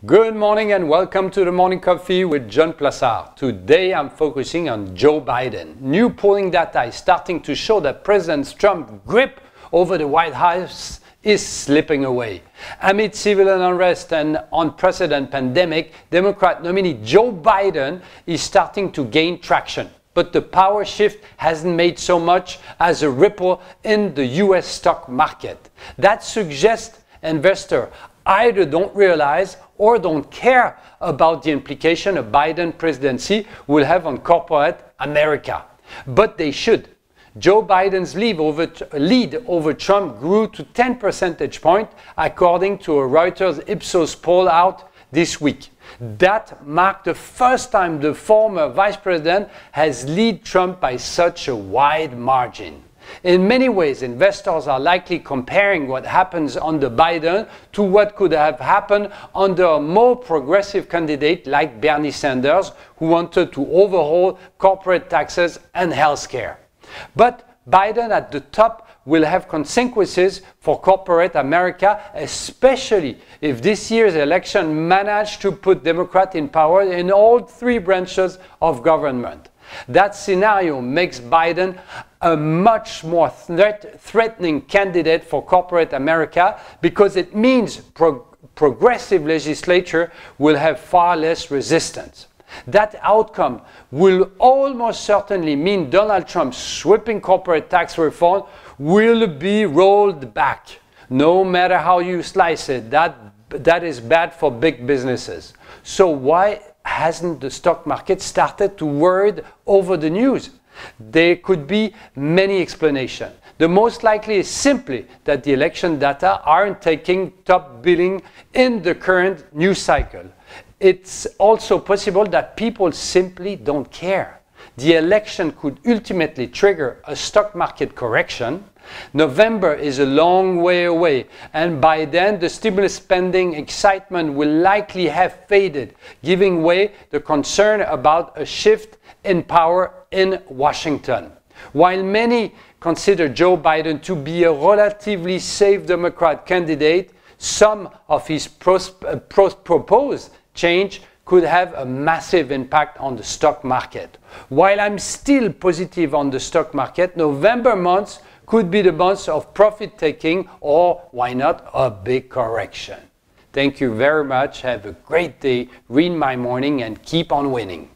Good morning and welcome to the Morning Coffee with John Plassard. Today I'm focusing on Joe Biden. New polling data is starting to show that President Trump's grip over the White House is slipping away. Amid civil unrest and unprecedented pandemic, Democrat nominee Joe Biden is starting to gain traction. But the power shift hasn't made so much as a ripple in the US stock market. That suggests investors either don't realize or don't care about the implication a Biden presidency will have on corporate America. But they should. Joe Biden's lead over Trump grew to 10 percentage points, according to a Reuters Ipsos poll out this week. That marked the first time the former vice president has led Trump by such a wide margin. In many ways, investors are likely comparing what happens under Biden to what could have happened under a more progressive candidate like Bernie Sanders, who wanted to overhaul corporate taxes and healthcare. But Biden at the top will have consequences for corporate America, especially if this year's election managed to put Democrats in power in all three branches of government. That scenario makes Biden a much more threatening candidate for corporate America because it means progressive legislature will have far less resistance. That outcome will almost certainly mean Donald Trump's sweeping corporate tax reform will be rolled back. No matter how you slice it, that is bad for big businesses. So why hasn't the stock market started to worry over the news? There could be many explanations. The most likely is simply that the election data aren't taking top billing in the current news cycle. It's also possible that people simply don't care. The election could ultimately trigger a stock market correction. November is a long way away, and by then the stimulus spending excitement will likely have faded, giving way to concern about a shift in power in Washington. While many consider Joe Biden to be a relatively safe Democrat candidate, some of his proposed change could have a massive impact on the stock market. While I'm still positive on the stock market, November months could be the months of profit taking or, why not, a big correction. Thank you very much. Have a great day. Read my morning and keep on winning.